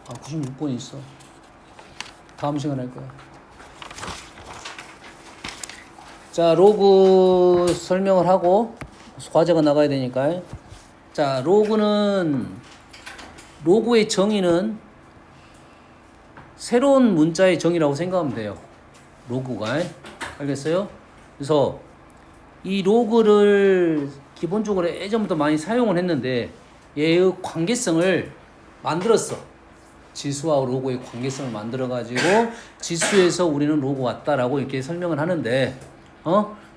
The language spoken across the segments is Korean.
96번이 있어. 다음 시간에 할 거야. 자, 로그 설명을 하고 과제가 나가야 되니까. 자, 로그의 정의는 새로운 문자의 정의라고 생각하면 돼요. 로그가. 알겠어요? 그래서 이 로그를 기본적으로 예전부터 많이 사용을 했는데 얘의 관계성을 만들었어. 지수와 로그의 관계성을 만들어가지고 지수에서 우리는 로그 왔다라고 이렇게 설명을 하는데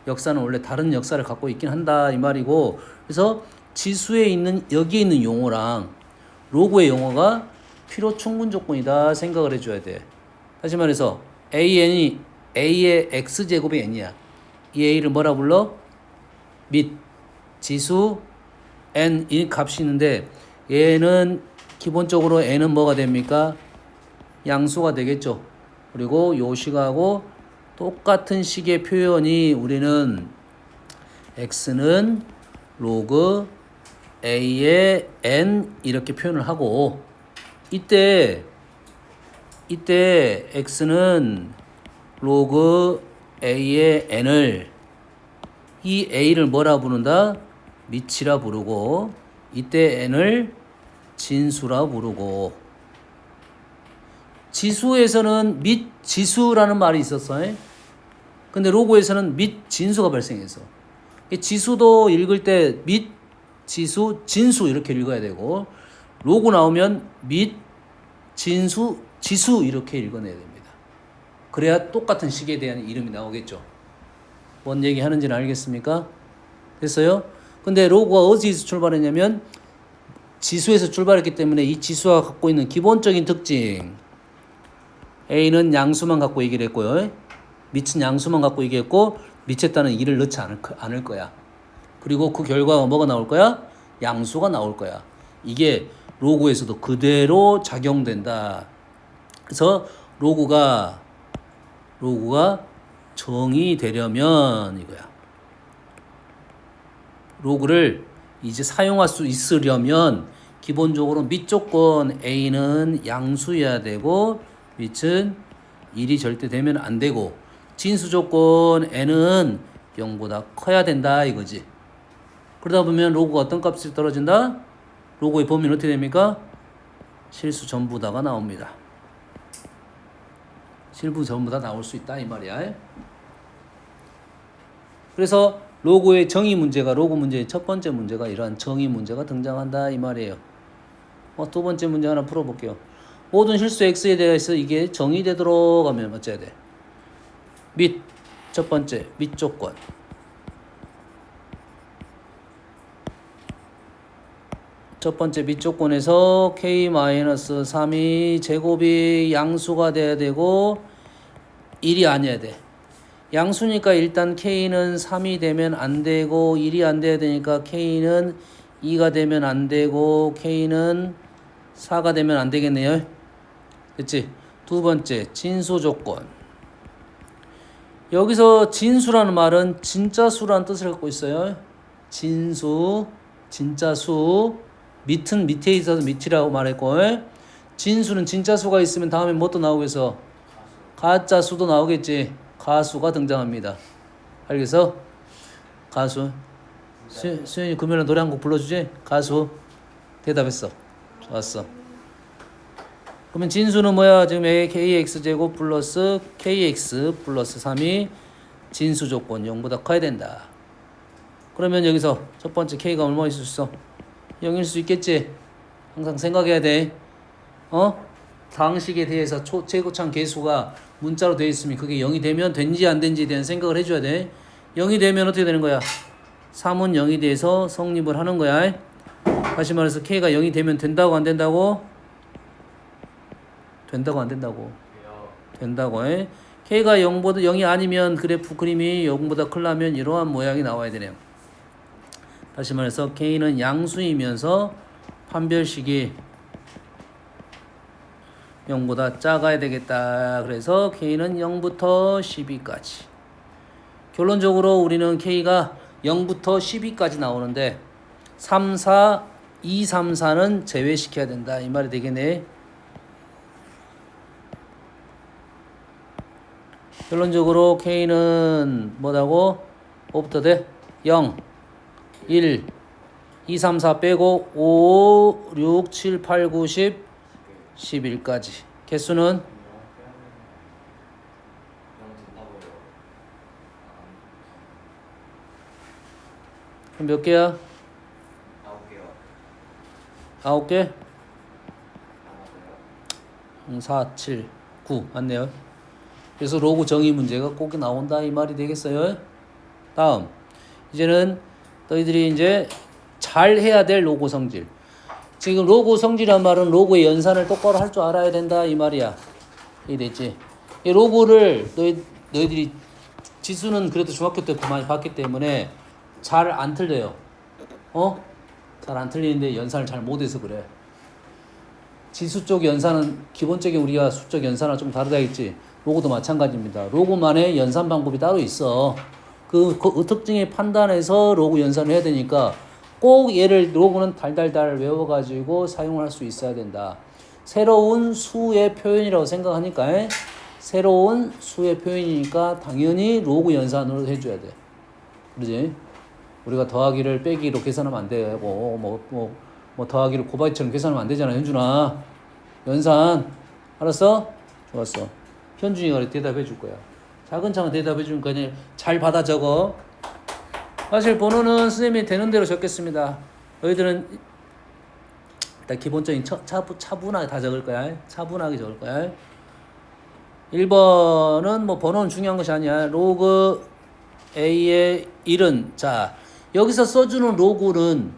역사는 원래 다른 역사를 갖고 있긴 한다 이 말이고, 그래서 지수에 있는 여기에 있는 용어랑 로그의 용어가 필요 충분 조건이다 생각을 해줘야 돼. 다시 말해서 A의 x제곱이 n이야. 이 A를 뭐라 불러? 및 지수 n 이 값이 있는데 얘는 기본적으로 n은 뭐가 됩니까? 양수가 되겠죠. 그리고 요 식하고 똑같은 식의 표현이 우리는 x는 로그 a의 n 이렇게 표현을 하고, 이때 x는 로그 a의 n을 이 a를 뭐라 부른다? 미치라 부르고, 이때 n을 진수라 부르고, 지수에서는 및 지수라는 말이 있었어. 근데 로그에서는 및 진수가 발생했어. 지수도 읽을 때 및 지수 진수 이렇게 읽어야 되고, 로그 나오면 및 진수 지수 이렇게 읽어내야 됩니다. 그래야 똑같은 식에 대한 이름이 나오겠죠. 뭔 얘기 하는지는 알겠습니까? 됐어요? 근데 로그가 어디서 출발했냐면 지수에서 출발했기 때문에 이 지수가 갖고 있는 기본적인 특징, A는 양수만 갖고 얘기를 했고요. 밑은 양수만 갖고 얘기했고, 밑에 따는 2를 넣지 않을 거야. 그리고 그 결과가 뭐가 나올 거야? 양수가 나올 거야. 이게 로그에서도 그대로 작용된다. 그래서 로그가 정의되려면 이거야. 로그를 이제 사용할 수 있으려면 기본적으로 밑 조건 A는 양수여야 되고 밑은 1이 절대 되면 안 되고, 진수 조건 N은 0보다 커야 된다 이거지. 그러다 보면 로그가 어떤 값이 떨어진다? 로그의 범위는 어떻게 됩니까? 실수 전부 다가 나옵니다. 실수 전부 다 나올 수 있다 이 말이야. 그래서 로그의 정의 문제가, 로그 문제의 첫 번째 문제가 이러한 정의 문제가 등장한다 이 말이에요. 두 번째 문제 하나 풀어볼게요. 모든 실수 x에 대해서 이게 정의되도록 하면 어째야 돼? 및 첫 번째 및 조건. 첫 번째 밑 조건에서 k-3이 제곱이 양수가 돼야 되고 1이 아니어야 돼. 양수니까 일단 k는 3이 되면 안 되고 1이 안 돼야 되니까 k는 2가 되면 안 되고 k는 4가 되면 안 되겠네요. 그치? 두 번째 진수 조건. 여기서 진수라는 말은 진짜 수라는 뜻을 갖고 있어요. 진수, 진짜 수. 밑은 밑에 있어서 밑이라고 말했고, 진수는 진짜 수가 있으면 다음에 뭣도 나오겠어? 가짜 수도 나오겠지. 가수가 등장합니다. 알겠어? 가수. 수현이 금요일에 노래 한 곡 불러주지? 가수. 대답했어. 좋았어. 그러면 진수는 뭐야? 지금 kx제곱 플러스 kx 플러스 3이 진수 조건 0보다 커야 된다. 그러면 여기서 첫 번째 k가 얼마 있을 수 있어? 0일 수 있겠지? 항상 생각해야 돼. 상식에 대해서 최고참 계수가 문자로 되어 있으면 그게 0이 되면 된지 안 된지에 대한 생각을 해줘야 돼. 0이 되면 어떻게 되는 거야? 3은 0이 돼서 성립을 하는 거야. 다시 말해서 k가 0이 되면 된다고 안 된다고? 된다고 안 된다고? 된다고. k가 0이 아니면 그래프 그림이 0보다 크려면 이러한 모양이 나와야 되네요. 다시 말해서 k는 양수이면서 판별식이 0보다 작아야 되겠다. 그래서 k는 0부터 12까지. 결론적으로 우리는 k가 0부터 12까지 나오는데 3, 4, 2, 3, 4는 제외시켜야 된다. 이 말이 되겠네. 결론적으로 K는 뭐라고? 5부터 돼? 0, 1, 2, 3, 4 빼고 5, 6, 7, 8, 9, 10, 11까지. 개수는 그럼 몇 개야? 9개? 4, 7, 9 맞네요. 그래서 로그 정의 문제가 꼭 나온다 이 말이 되겠어요. 다음 이제는 너희들이 이제 잘 해야 될 로고 성질. 지금 로고 성질이란 말은 로고의 연산을 똑바로 할 줄 알아야 된다 이 말이야. 이해됐지? 이 로고를 너희들이 지수는 그래도 중학교 때부터 많이 봤기 때문에 잘 안 틀려요. 잘 안 틀리는데 연산을 잘 못해서 그래. 지수 쪽 연산은 기본적인 우리가 수적 연산은 좀 다르다 했지. 로고도 마찬가지입니다. 로고만의 연산 방법이 따로 있어. 그 특징에 판단해서 로고 연산을 해야 되니까 꼭 얘를 로고는 달달달 외워가지고 사용할 수 있어야 된다. 새로운 수의 표현이라고 생각하니까 새로운 수의 표현이니까 당연히 로고 연산으로 해줘야 돼. 그러지? 우리가 더하기를 빼기로 계산하면 안 되고 뭐 더하기를 곱하기처럼 계산하면 안 되잖아. 현준아 연산 알았어? 좋았어. 현준이가 대답해 줄 거야. 차근차근 대답해 주니까 그냥 잘 받아 적어. 사실 번호는 선생님이 되는 대로 적겠습니다. 너희들은 일단 기본적인 차분하게 다 적을 거야. 차분하게 적을 거야. 1번은 뭐 번호는 중요한 것이 아니야. 로그 A의 1은 자 여기서 써주는 로그는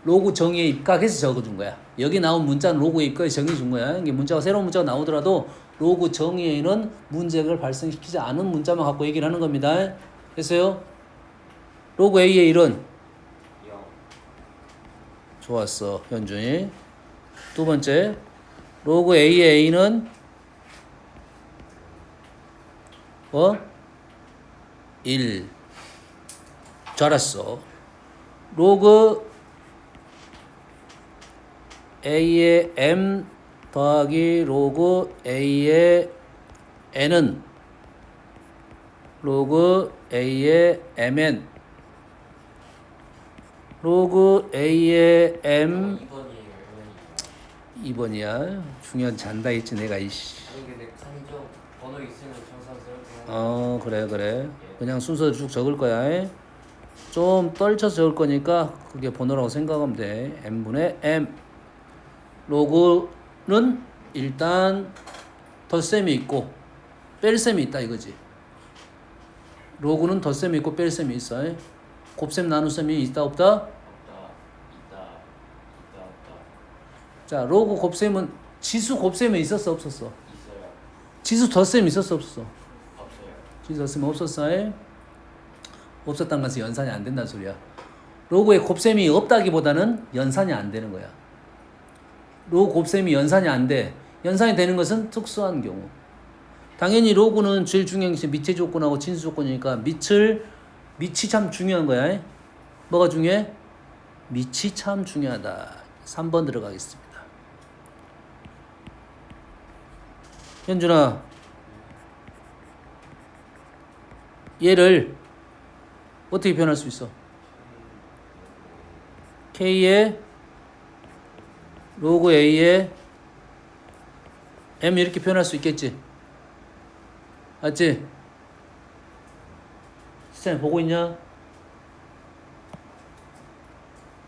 로그 정의에 입각해서 적어준 거야. 여기 나온 문자는 로그에 입각해 정의해 준 거야. 이게 문자가 새로운 문자가 나오더라도 로그 정의에는 문제를 발생시키지 않은 문자만 갖고 얘기를 하는 겁니다. 됐어요? 로그 A의 1은 좋았어 현준이. 두 번째 로그 A의 A는 1 잘했어. 로그 A의 M 더하기 로그 A의 N은 로그 A의 MN 로그 A의 M 2번이야. 중요한 잔다 했지 내가 이씨. 번호 있으면 정상스럽게 그래. 그냥 순서를 쭉 적을 거야. 좀 떨쳐서 적을 거니까 그게 번호라고 생각하면 돼. M분의 M. 로그는 일단 덧셈이 있고 뺄셈이 있다 이거지. 로그는 덧셈이 있고 뺄셈이 있어. 곱셈 나눗셈이 있다 없다? 없다. 자, 로그 곱셈은 지수 곱셈에 있었어 없었어? 있어요. 지수 덧셈 있었어 없었어? 없어요. 지수 덧셈 없었어? 없었다는 것은 연산이 안 된다는 소리야. 로그에 곱셈이 없다기보다는 연산이 안 되는 거야. 로그 곱셈이 연산이 안 돼. 연산이 되는 것은 특수한 경우. 당연히 로그는 제일 중요한 것이 밑의 조건하고 진수 조건이니까 밑이 참 중요한 거야. 뭐가 중요해? 밑이 참 중요하다. 3번 들어가겠습니다. 현준아, 얘를 어떻게 표현할 수 있어? K의 로그 A의 M 이렇게 표현할 수 있겠지? 맞지? 수찬이 보고 있냐?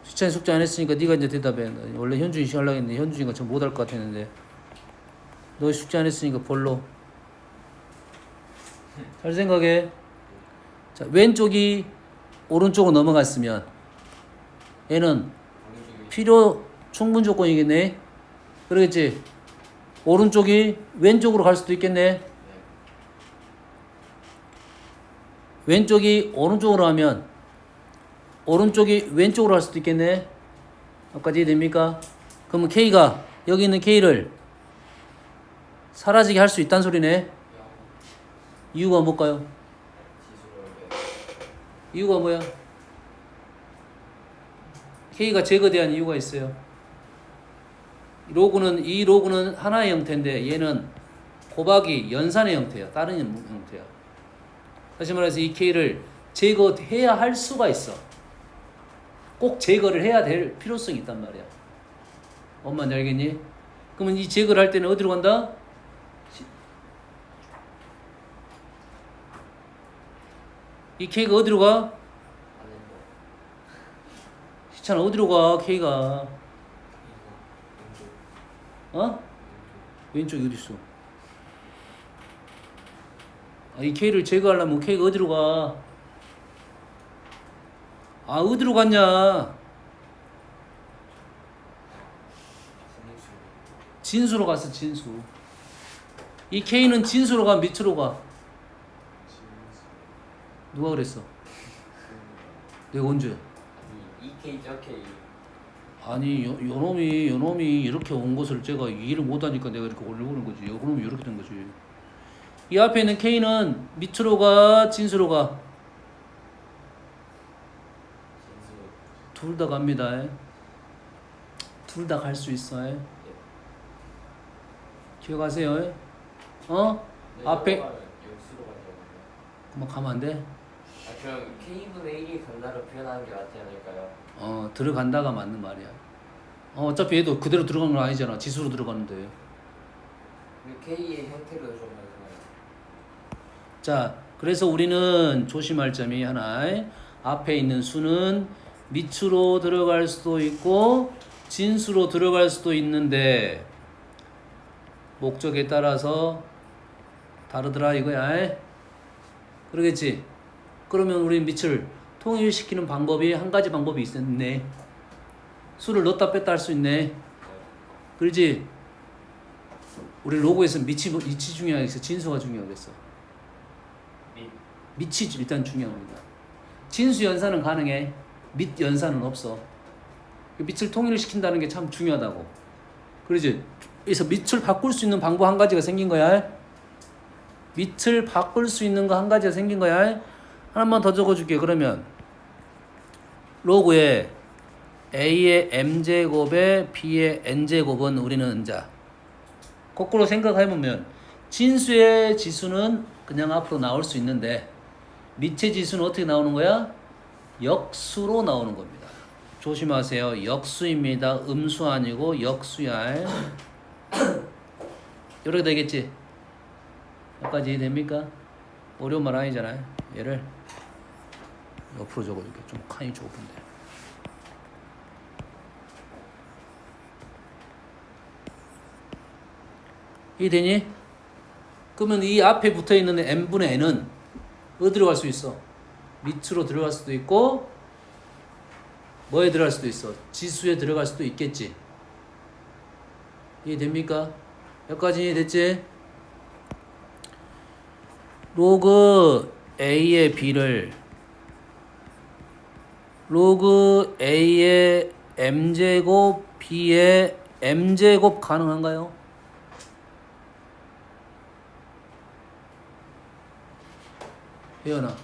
수찬이 숙제 안 했으니까 네가 이제 대답해. 원래 현준이 하려고 했는데 현준이가 좀 못할 것 같았는데 너 숙제 안 했으니까 볼로. 잘 생각해. 자, 왼쪽이 오른쪽으로 넘어갔으면 얘는 필요 충분 조건이겠네. 그러겠지? 오른쪽이 왼쪽으로 갈 수도 있겠네. 왼쪽이 오른쪽으로 하면 오른쪽이 왼쪽으로 갈 수도 있겠네. 여기까지 이해됩니까? 그러면 K가 여기 있는 K를 사라지게 할 수 있다는 소리네. 이유가 뭘까요? 이유가 뭐야? K가 제거된 이유가 있어요. 이 로그는 하나의 형태인데 얘는 곱하기 연산의 형태야. 다른 형태야. 다시 말해서 이 K를 제거해야 할 수가 있어. 꼭 제거를 해야 될 필요성이 있단 말이야. 엄마 알겠니? 그러면 이 제거를 할 때는 어디로 간다? 이 K가 어디로 가? 안에 시찬아 어디로 가? K가 어? 왼쪽이 어디 있어? 아, 이 K를 제거하려면 K가 어디로 가? 아 어디로 갔냐? 진수로 갔어. 진수. 이 K는 진수로 가? 밑으로 가? 누가 그랬어? 내가 언제? 아니 EK 저 K 아니 요놈이 이렇게 온 것을 제가 이해를 못하니까 내가 이렇게 올려보는 거지. 요놈이 이렇게 된 거지. 이 앞에 있는 K는 밑으로 가? 진수로 가? 진수 둘 다 갑니다. 둘 다 갈 수 있어. 기억하세요? 어? 앞에 역수로 간다고요? 그만 가면 안 돼? 아 그럼 K분의 1이 간다로 표현하는 게 맞지 않을까요? 들어간다가 맞는 말이야. 어차피 얘도 그대로 들어간 건 아니잖아. 지수로 들어가는데. 근데 K의 형태로 좀 자, 그래서 우리는 조심할 점이 하나. 앞에 있는 수는 밑으로 들어갈 수도 있고 진수로 들어갈 수도 있는데 목적에 따라서 다르더라 이거야. 그러겠지? 그러면 우리 밑을 통일시키는 방법이 한 가지 방법이 있네. 수를 넣었다 뺐다 할 수 있네. 그러지? 우리 로고에서는 밑이 중요하겠어? 진수가 중요하겠어? 밑이 일단 중요합니다. 진수 연산은 가능해. 밑 연산은 없어. 밑을 통일을 시킨다는 게 참 중요하다고. 그러지? 그래서 밑을 바꿀 수 있는 방법 한 가지가 생긴 거야. 밑을 바꿀 수 있는 거 한 가지가 생긴 거야. 하나만 더 적어줄게. 그러면 로그에 A의 M제곱에 B의 N제곱은 우리는 자 거꾸로 생각해보면 진수의 지수는 그냥 앞으로 나올 수 있는데 밑의 지수는 어떻게 나오는 거야? 역수로 나오는 겁니다. 조심하세요. 역수입니다. 음수 아니고 역수야. 이렇게 되겠지? 여기까지 이해됩니까? 어려운 말 아니잖아요. 얘를 옆으로 적어줄게. 좀 칸이 좁은데. 이해되니? 그러면 이 앞에 붙어있는 n분의 n은 어디로 갈 수 있어? 밑으로 들어갈 수도 있고 뭐에 들어갈 수도 있어? 지수에 들어갈 수도 있겠지. 이해됩니까? 여기까지 이해됐지? 로그 A의 B를 로그 A의 M제곱 B의 M제곱 가능한가요? 혜연아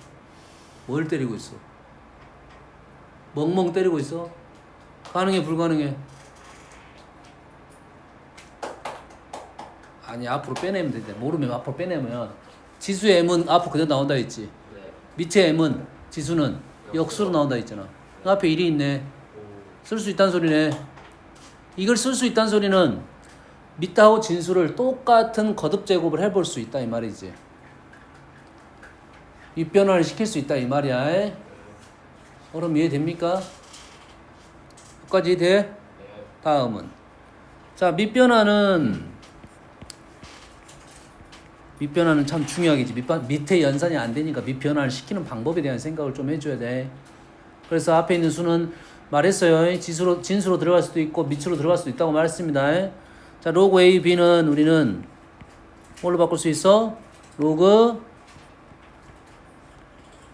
뭘 때리고 있어? 멍멍 때리고 있어? 가능해 불가능해? 아니 앞으로 빼내면 되는데 모르면 앞으로 빼내면 지수의 M은 앞으로 그대로 나온다 했지. 네. 밑에 M은 지수는 역수로 나온다 했잖아. 그 앞에 1이 있네. 쓸 수 있다는 소리네. 이걸 쓸 수 있다는 소리는 밑하고 진수를 똑같은 거듭 제곱을 해볼 수 있다 이 말이지. 밑변화를 시킬 수 있다 이 말이야. 그럼 이해됩니까? 여기까지 돼? 다음은 자 밑변화는 참 중요하겠지. 밑에 연산이 안 되니까 밑변화를 시키는 방법에 대한 생각을 좀 해줘야 돼. 그래서 앞에 있는 수는 말했어요. 진수로 들어갈 수도 있고 밑으로 들어갈 수도 있다고 말했습니다. 자 로그 A, B는 우리는 뭘로 바꿀 수 있어? 로그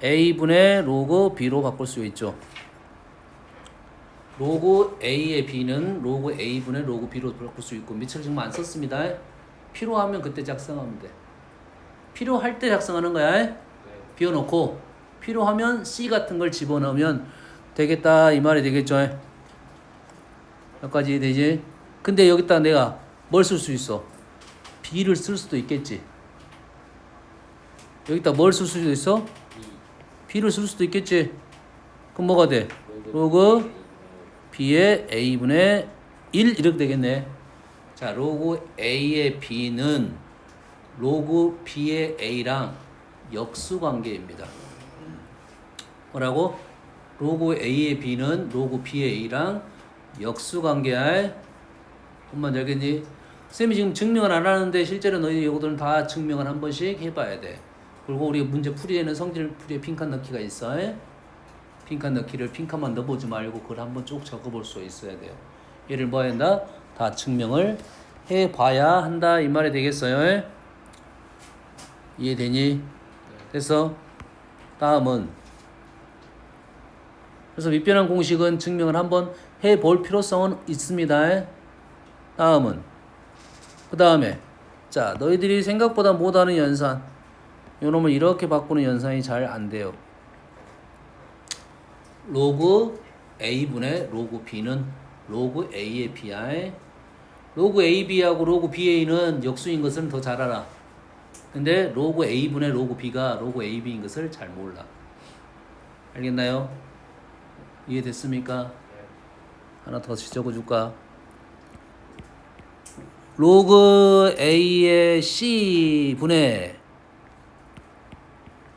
A분의 로그 B로 바꿀 수 있죠. 로그 A의 B는 로그 A분의 로그 B로 바꿀 수 있고 밑을 지금 안 썼습니다. 필요하면 그때 작성하면 돼. 필요할 때 작성하는 거야. 비워놓고 필요하면 C 같은 걸 집어넣으면 되겠다 이 말이 되겠죠. 여기까지 되지? 근데 여기다 내가 뭘 쓸 수 있어? B를 쓸 수도 있겠지. 여기다 뭘 쓸 수도 있어? B를 쓸 수도 있겠지. 그럼 뭐가 돼? 로그 B의 A분의 1 이렇게 되겠네. 자, 로그 A의 B는 로그 B의 A랑 역수관계입니다. 뭐라고? 로그 A의 B는 로그 B의 A랑 역수관계할 엄마 알겠니? 쌤이 지금 증명을 안 하는데 실제로 너희 요거들은 다 증명을 한 번씩 해봐야 돼. 그리고 우리 문제 풀이에는 성질 풀이에 빈칸 넣기가 있어. 빈칸 넣기를 빈칸만 넣어보지 말고 그걸 한번 쭉 적어볼 수 있어야 돼요. 얘를 뭐 한다? 다 증명을 해봐야 한다 이 말이 되겠어요. 이해되니? 됐어? 다음은 그래서 밑변환 공식은 증명을 한번 해볼 필요성은 있습니다. 다음은 그 다음에 자 너희들이 생각보다 못하는 연산 요놈을 이렇게 바꾸는 연산이 잘 안 돼요. 로그 A분의 로그 B는 로그 A의 B야. 로그 AB하고 로그 BA는 역수인 것은 더 잘 알아. 근데 로그 A분의 로그 B가 로그 AB인 것을 잘 몰라. 알겠나요? 이해됐습니까? 하나 더 적어줄까? 로그 A의 C분의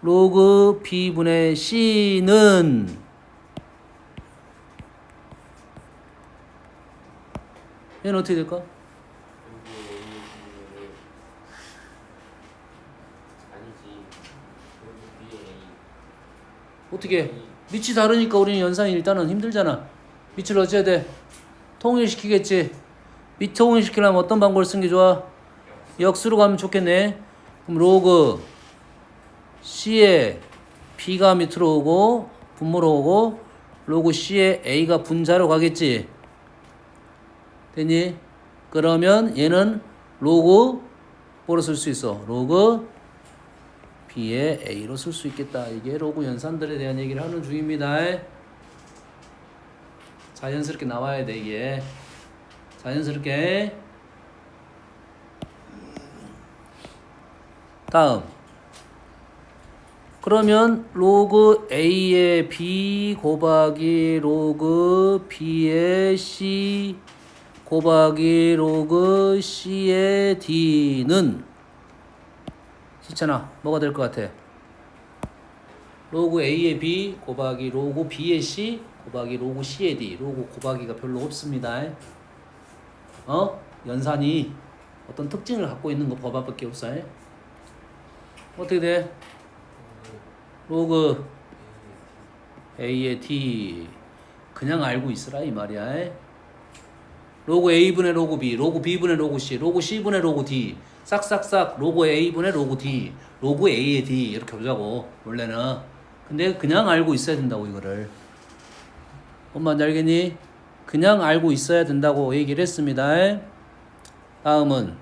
로그 B분의 C는 얘는 어떻게 될까? 아니지. 로그 B의 A. 어떻게? 밑이 다르니까 우리는 연산이 일단은 힘들잖아. 밑을 어찌해야 돼? 통일시키겠지. 밑 통일시키려면 어떤 방법을 쓰는 게 좋아? 역수로 가면 좋겠네. 그럼 로그 C에 B가 밑으로 오고 분모로 오고 로그 C에 A가 분자로 가겠지. 됐니? 그러면 얘는 로그 뭐로 쓸 수 있어? 로그 B의 A로 쓸 수 있겠다. 이게 로그 연산들에 대한 얘기를 하는 중입니다. 자연스럽게 나와야 돼 이게. 자연스럽게. 다음 그러면 로그 A의 B 곱하기 로그 B의 C 곱하기 로그 C의 D는 있잖아. 뭐가 될 것 같아? 로그 A의 B 곱하기 로그 B의 C 곱하기 로그 C의 D. 로그 곱하기가 별로 없습니다. 연산이 어떤 특징을 갖고 있는 거 법안밖에 없어. 어떻게 돼? 로그 A의 D 그냥 알고 있으라 이 말이야. 로그 A분의 로그 B, 로그 B분의 로그 C, 로그 C분의 로그 D 싹싹싹 로그 A분의 로그 D, 로그 A의 D 이렇게 보자고 원래는. 근데 그냥 알고 있어야 된다고 이거를. 엄마 알겠니? 그냥 알고 있어야 된다고 얘기를 했습니다. 다음은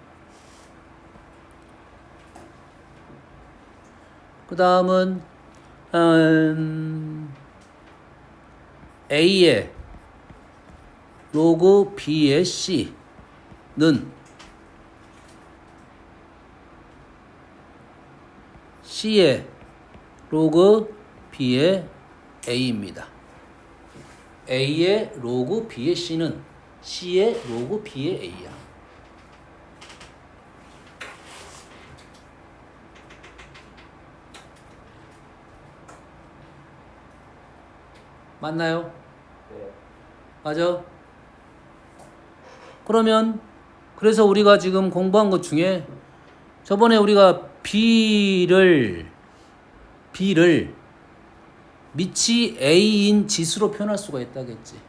그 다음은 A의 로그 B의 C는 C의 로그 B의 A입니다. A의 로그 B의 C는 C의 로그 B의 A야. 맞나요? 네. 맞아? 그러면 그래서 우리가 지금 공부한 것 중에 저번에 우리가 B를 밑이 A인 지수로 표현할 수가 있다겠지.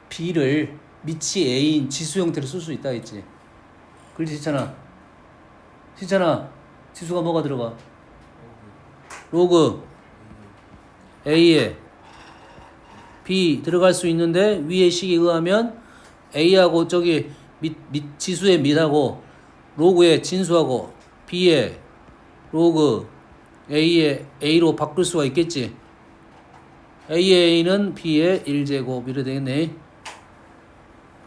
B를 밑이 A인 지수 형태로 쓸 수 있다겠지. 그렇지 않잖아. 지수가 뭐가 들어가? 로그 A에 B 들어갈 수 있는데 위의 식에 의하면 A하고 저기 밑 지수의 밑하고 로그의 진수하고 B의 로그 A의 A로 바꿀 수가 있겠지. A의 A는 B의 1제곱 이래 되겠네.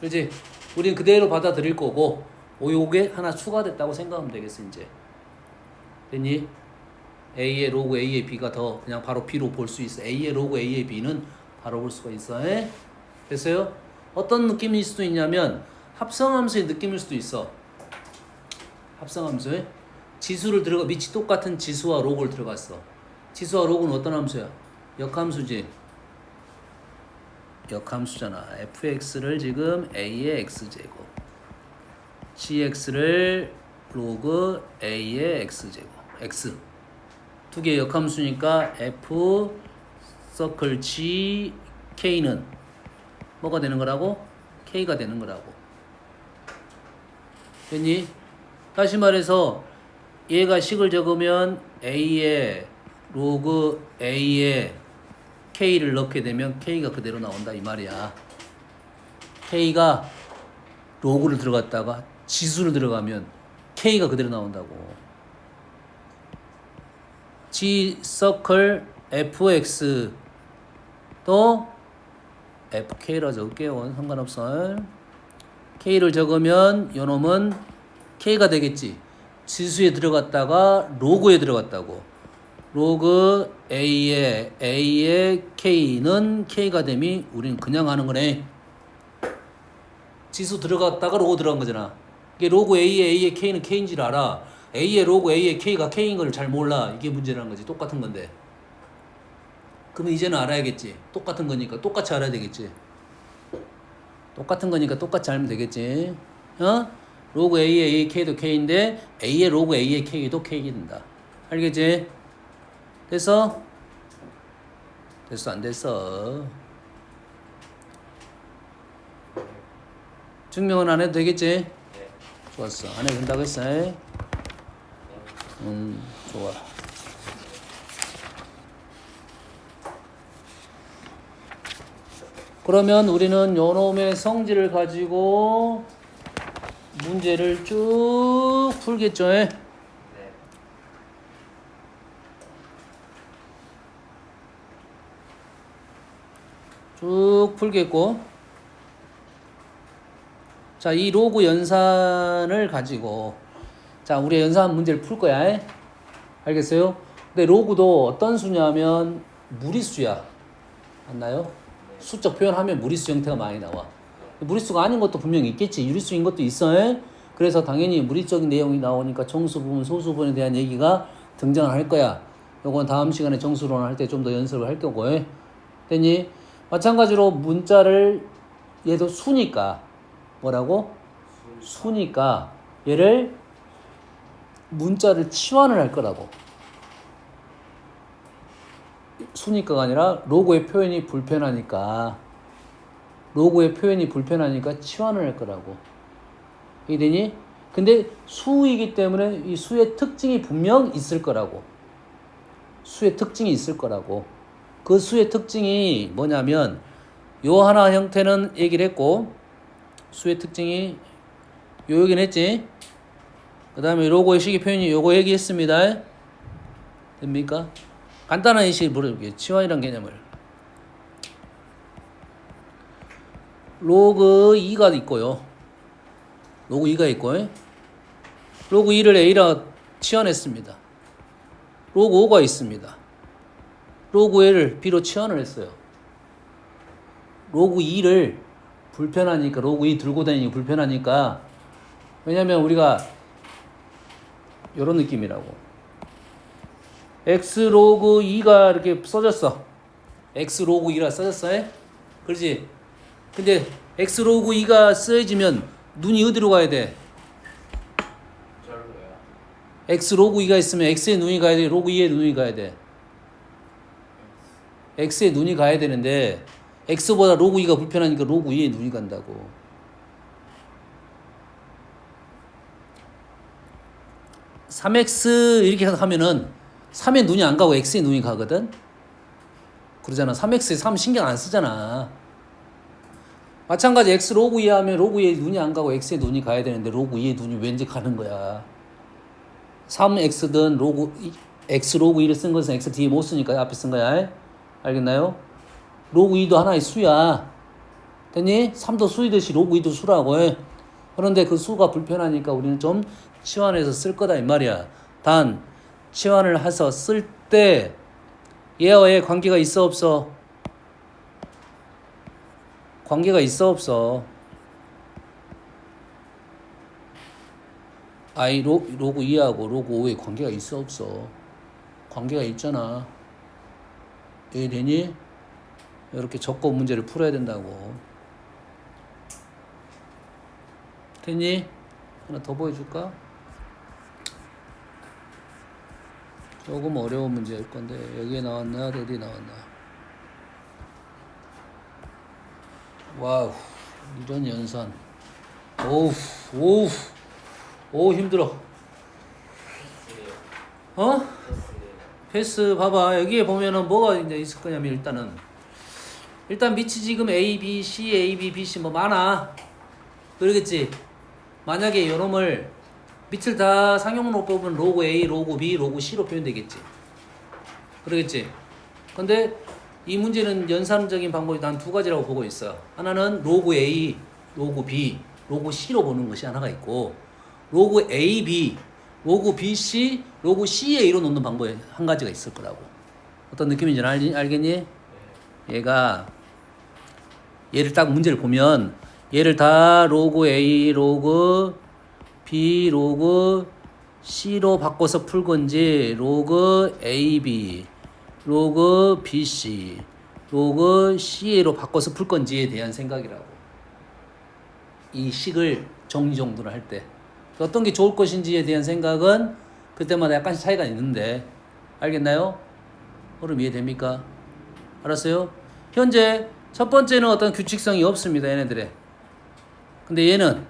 그렇지? 우린 그대로 받아들일 거고 요게 하나 추가됐다고 생각하면 되겠어 이제. 됐니? A의 로그 A의 B가 더 그냥 바로 B로 볼 수 있어. A의 로그 A의 B는 바로 볼 수가 있어. 에? 됐어요? 어떤 느낌일 수도 있냐면 합성함수의 느낌일 수도 있어. 합성함수에 지수를 들어가 밑이 똑같은 지수와 로그를 들어갔어. 지수와 로그는 어떤 함수야? 역함수지. 역함수잖아. fx를 지금 a의 x제곱, gx를 로그 a의 x제곱, x 두 개의 역함수니까 f 서클 g k는 뭐가 되는 거라고? k가 되는 거라고. 됐니? 다시 말해서 얘가 식을 적으면 a의 로그 a의 k를 넣게 되면 k가 그대로 나온다 이 말이야. k가 로그를 들어갔다가 지수를 들어가면 k가 그대로 나온다고. g 서클 fx 또 fk라 적을게요. 상관없어. k를 적으면 요놈은 k가 되겠지. 지수에 들어갔다가 로그에 들어갔다고. 로그 a의 k는 k가 되면 우리는 그냥 하는 거네. 지수 들어갔다가 로그 들어간 거잖아. 이게 로그 a의 k는 k인지를 알아. a의 로그 a의 k가 k인 걸 잘 몰라. 이게 문제라는 거지. 똑같은 건데. 그러면 이제는 알아야겠지. 똑같은 거니까 똑같이 알아야 되겠지. 똑같은 거니까 똑같이 알면 되겠지. 어? 로그 a의 k도 k인데 a의 로그 a의 k도 k가 된다. 알겠지? 됐어? 됐어 안 됐어? 증명은 안 해도 되겠지? 네. 좋았어. 안 해도 된다고 했어. 좋아. 그러면 우리는 요놈의 성질을 가지고 문제를 쭉 풀겠죠. 네. 쭉 풀겠고, 자, 이 로그 연산을 가지고, 자, 우리 연산 문제를 풀 거야. 알겠어요? 근데 로그도 어떤 수냐면 무리수야. 맞나요? 수적 표현하면 무리수 형태가 많이 나와. 무리수가 아닌 것도 분명히 있겠지. 유리수인 것도 있어. 그래서 당연히 무리적인 내용이 나오니까 정수 부분, 소수 부분에 대한 얘기가 등장을 할 거야. 요건 다음 시간에 정수론을 할 때 좀 더 연습을 할 거고. 됐니? 마찬가지로 문자를 얘도 수니까 뭐라고? 수니까 얘를 문자를 치환을 할 거라고. 수니까가 아니라 로고의 표현이 불편하니까 치환을 할 거라고. 이해되니? 근데 수이기 때문에 이 수의 특징이 분명 있을 거라고. 수의 특징이 있을 거라고. 그 수의 특징이 뭐냐면 요 하나 형태는 얘기를 했고, 수의 특징이 요 얘기는 했지. 그 다음에 로고의 식의 표현이 요거 얘기했습니다. 됩니까? 간단한 예시를 물어볼게요. 치환이란 개념을. 로그 2가 있고요. 로그 2가 있고, 로그 2를 A라 치환했습니다. 로그 5가 있습니다. 로그 1을 B로 치환을 했어요. 로그 2를 불편하니까, 로그 2 들고 다니기 불편하니까, 왜냐면 우리가 요런 느낌이라고. X 로그 2가 이렇게 써졌어. X 로그 2라 써졌어. 그렇지? 근데 X 로그 2가 쓰여지면 눈이 어디로 가야 돼? 절로요. X 로그 2가 있으면 X에 눈이 가야 돼? 로그 2에 눈이 가야 돼? X에 눈이 가야 되는데 X보다 로그 2가 불편하니까 로그 2에 눈이 간다고. (3x) 이렇게 하면은 3에 눈이 안 가고 X에 눈이 가거든? 그러잖아. 3x에 3 신경 안 쓰잖아. 마찬가지 X 로그 2 하면 로그 2에 눈이 안 가고 X에 눈이 가야 되는데 로그 2에 눈이 왠지 가는 거야. 3x든 로그 X 로그 2를 쓴 것은 X 뒤에 못 쓰니까 앞에 쓴 거야. 알겠나요? 로그 2도 하나의 수야. 됐니? 3도 수이듯이 로그 2도 수라고 해. 그런데 그 수가 불편하니까 우리는 좀 치환해서 쓸 거다 이 말이야. 단 치환을 해서 쓸 때 얘와 얘 관계가 있어 없어? 관계가 있어 없어? 로그 2하고 로그 5에 관계가 있어 없어? 관계가 있잖아. 이해되니? 이렇게 적고 문제를 풀어야 된다고. 됐니? 하나 더 보여줄까? 조금 어려운 문제일 건데 여기에 나왔나 어디 나왔나? 와우, 이런 연산. 오우 힘들어. 어? 패스 봐봐. 여기에 보면은 뭐가 이제 있을 거냐면 일단 밑이 지금 A, B, C, A, B, B, C 뭐 많아. 그러겠지? 만약에 요놈을 밑을 다 상용으로 뽑으면 로그 A, 로그 B, 로그 C로 표현되겠지. 그러겠지? 근데 이 문제는 연산적인 방법이 단 두 가지라고 보고 있어. 하나는 로그 A, 로그 B, 로그 C로 보는 것이 하나가 있고 로그 A, B, 로그 B, C, 로그 C, A로 놓는 방법이 한 가지가 있을 거라고. 어떤 느낌인지 알겠니? 얘를 딱 문제를 보면 얘를 다 로그 A, 로그 B, 로그 C로 바꿔서 풀 건지 로그 AB, 로그 BC, 로그 CA로 바꿔서 풀 건지에 대한 생각이라고. 이 식을 정리정돈을 할 때 어떤 게 좋을 것인지에 대한 생각은 그때마다 약간씩 차이가 있는데 알겠나요? 흐름 이해됩니까? 알았어요? 현재 첫 번째는 어떤 규칙성이 없습니다. 얘네들에. 근데 얘는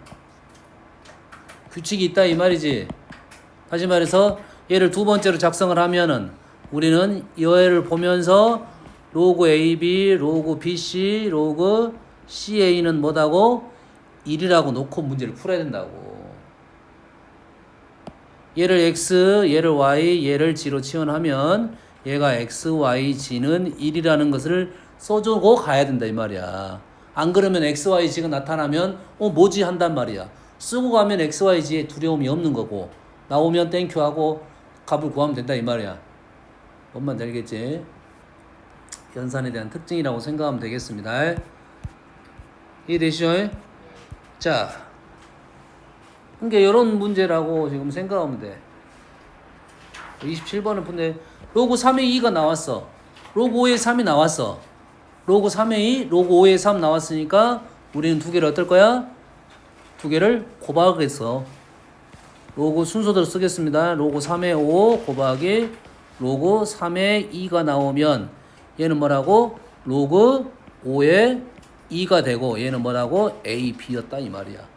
규칙이 있다 이 말이지. 다시 말해서 얘를 두 번째로 작성을 하면은 우리는 얘를 보면서 로그 AB, 로그 BC, 로그 CA는 뭐다고? 1이라고 놓고 문제를 풀어야 된다고. 얘를 X, 얘를 Y, 얘를 G로 치환하면 얘가 X, Y, G는 1이라는 것을 써주고 가야 된다 이 말이야. 안 그러면 X, Y, G가 나타나면 뭐지 한단 말이야. 쓰고 가면 X, Y, G에 두려움이 없는 거고 나오면 땡큐 하고 값을 구하면 된다 이 말이야. 뭔 말인지 알겠지? 연산에 대한 특징이라고 생각하면 되겠습니다. 이해되시죠? 자, 그러니까 이런 문제라고 지금 생각하면 돼. 27번은 근데 로그 3의 2가 나왔어. 로그 5의 3이 나왔어. 로그 3의 2, 로그 5의 3 나왔으니까 우리는 두 개를 어떨 거야? 두 개를 곱하겠어. 로그 순서대로 쓰겠습니다. 로그 3의 5 곱하기 로그 3의 2가 나오면 얘는 뭐라고? 로그 5의 2가 되고 얘는 뭐라고? A, B였다 이 말이야.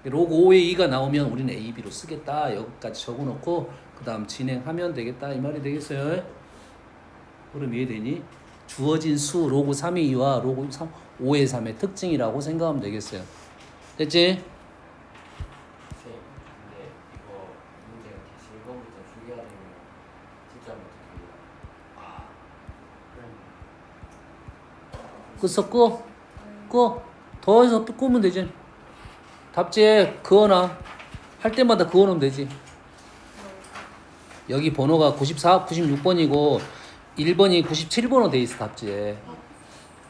로그 5의 2가 나오면 우리는 A, B로 쓰겠다. 여기까지 적어놓고 그 다음 진행하면 되겠다 이 말이 되겠어요. 그럼 이해되니? 주어진 수 로그 3의 2와 로그 5의 3의 특징이라고 생각하면 되겠어요. 됐지? 선생님, 근데 이거 문제가 다시 1번부터 풀려야 되면 진짜 못해요. 끄서 꺼. 더 해서 또 끄면 되지. 답지에 그어놔. 할 때마다 그어놓으면 되지. 여기 번호가 94, 96번이고 1번이 97번으로 돼 있어 답지에.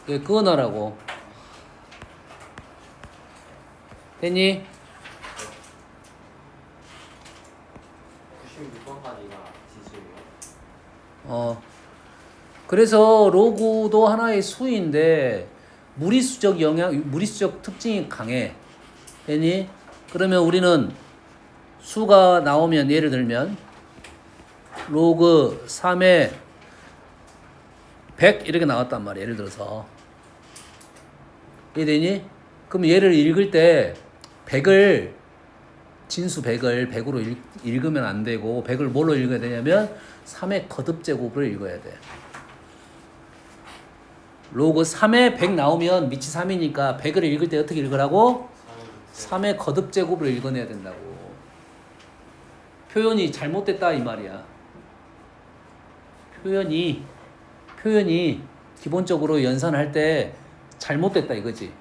여기 그어놔라고. 됐니? 96번까지가 지수예요. 그래서 로그도 하나의 수인데 무리수적 특징이 강해. 됐니? 그러면 우리는 수가 나오면 예를 들면 로그 3에 100 이렇게 나왔단 말이야. 예를 들어서. 이해되니? 그럼 얘를 읽을 때 100을 진수 100을 100으로 읽으면 안 되고 100을 뭘로 읽어야 되냐면 3의 거듭제곱으로 읽어야 돼. 로그 3에 100 나오면 밑이 3이니까 100을 읽을 때 어떻게 읽으라고? 3의 거듭제곱으로 읽어내야 된다고. 표현이 잘못됐다 이 말이야. 표현이 기본적으로 연산할 때 잘못됐다 이거지.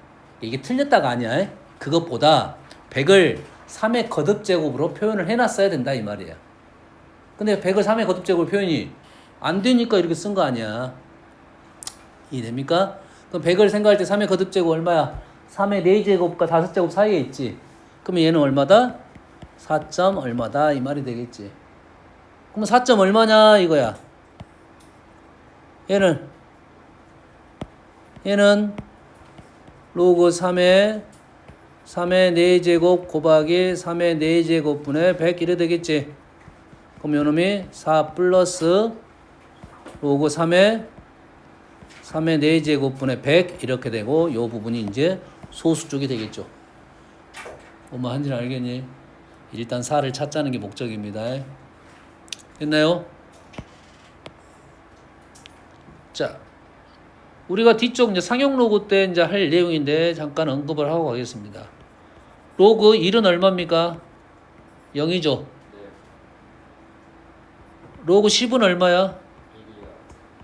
이게 틀렸다가 아니야. 그것보다 100을 3의 거듭제곱으로 표현을 해놨어야 된다 이 말이야. 근데 100을 3의 거듭제곱 표현이 안 되니까 이렇게 쓴 거 아니야. 이해됩니까? 그럼 100을 생각할 때 3의 거듭제곱 얼마야? 3의 4제곱과 5제곱 사이에 있지. 그러면 얘는 얼마다? 4점 얼마다 이 말이 되겠지. 그럼 4점 얼마냐 이거야. 얘는 로그 3의 4제곱 곱하기 3의 4제곱분의 100 이래 되겠지. 그럼 요놈이 4 플러스 로그 3의 4제곱분의 100 이렇게 되고 요 부분이 이제 소수 쪽이 되겠죠. 뭐뭐 한지는 알겠니? 일단 4를 찾자는 게 목적입니다. 됐나요? 자, 우리가 뒤쪽 이제 상용 로그 때 이제 할 내용인데 잠깐 언급을 하고 가겠습니다. 로그 1은 얼마입니까? 0이죠. 네. 로그 10은 얼마야?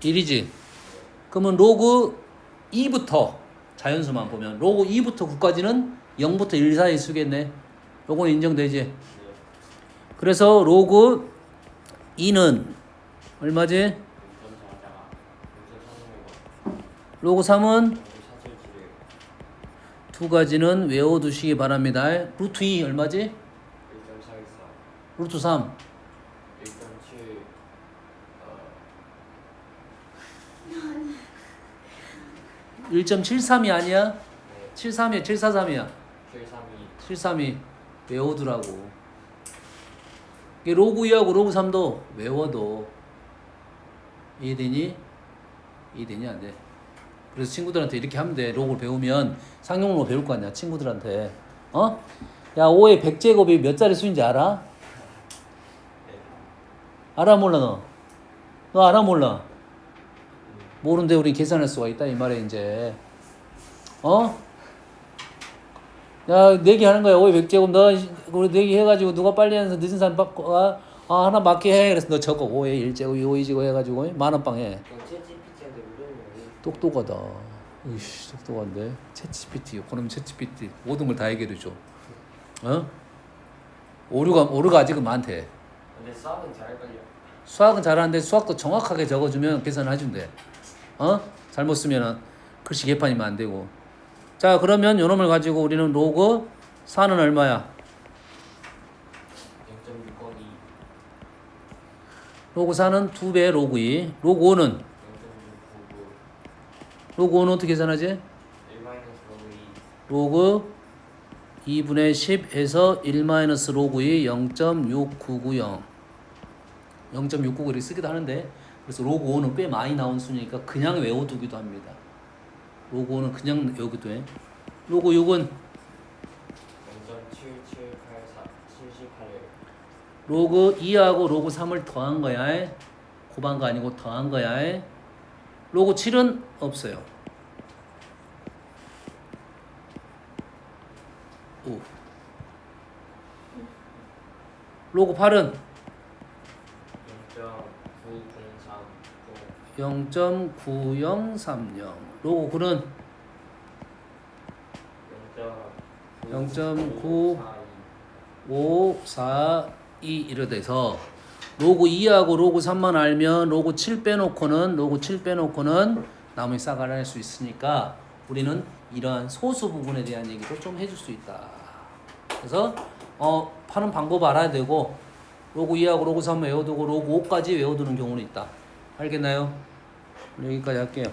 1이요. 1이지. 그러면 로그 2부터 자연수만 보면 로그 2부터 9까지는 0부터 1 사이 수겠네. 요건 인정되지? 네. 그래서 로그 2는 얼마지? 로그 3은 두 가지는 외워두시기 바랍니다. 루트 2 얼마지? 1.414. 루트 3 1.7 1.73이 아니야? 네. 73이야 743이야 732. 732 외워두라고. 이게 로그 2하고 로그 3도 외워도 이해되니? 이해되니 안 돼? 그래서 친구들한테 이렇게 하면 돼. 로그를 배우면 상용로 배울 거 아니야 친구들한테. 어? 야 5의 100제곱이 몇 자리 수인지 알아? 알아 몰라 너? 너 알아 몰라? 모르는데 우리 계산할 수가 있다 이 말에 이제. 어? 야 내기하는 거야. 5의 100제곱 너 우리 내기 해가지고 누가 빨리 해서 늦은 사람 받고 하나 맞게 해. 그래서 너 적어 5의 1제곱 5의 2제곱 해가지고 만원빵 해. 그럼 챗GPT한테 물어보면 똑똑하다. 으이씨 똑똑한데. 챗GPT 그럼 챗GPT 모든 걸 다 해결해줘. 어? 오류가 아직은 많대. 근데 수학은 잘할걸요. 수학은 잘하는데 수학도 정확하게 적어주면 계산을 해준대. 어? 잘못 쓰면은 글씨 개판이면 안 되고. 자 그러면 요놈을 가지고 우리는 로그 4는 얼마야? 0.602. 로그 4는 2배 로그 2. 로그 5는? 0.699. 로그 5는 어떻게 계산하지? 1 로그 2. 로그 2분의 10에서 1 로그 2 0.6990 0.699 이렇게 쓰기도 하는데 그래서 로그 5는 꽤 많이 나온 수니까 그냥 외워두기도 합니다. 로그 5는 그냥 외우기도 해. 로그 6은 0.7784 78. 로그 2하고 로그 3을 더한 거야. 곱한 거 아니고 더한 거야. 로그 7은 없어요. 오. 로그 8은 0.9030. 로그 9는 0.9542 이래 돼서 로그 2하고 로그 3만 알면 로그 7 빼놓고는 나머지 싹 알아낼 수 있으니까 우리는 이러한 소수 부분에 대한 얘기도 좀 해줄 수 있다. 그래서 파는 방법 알아야 되고 로그 2하고 로그 3 외워두고 로그 5까지 외워두는 경우는 있다. 알겠나요? 여기까지 할게요.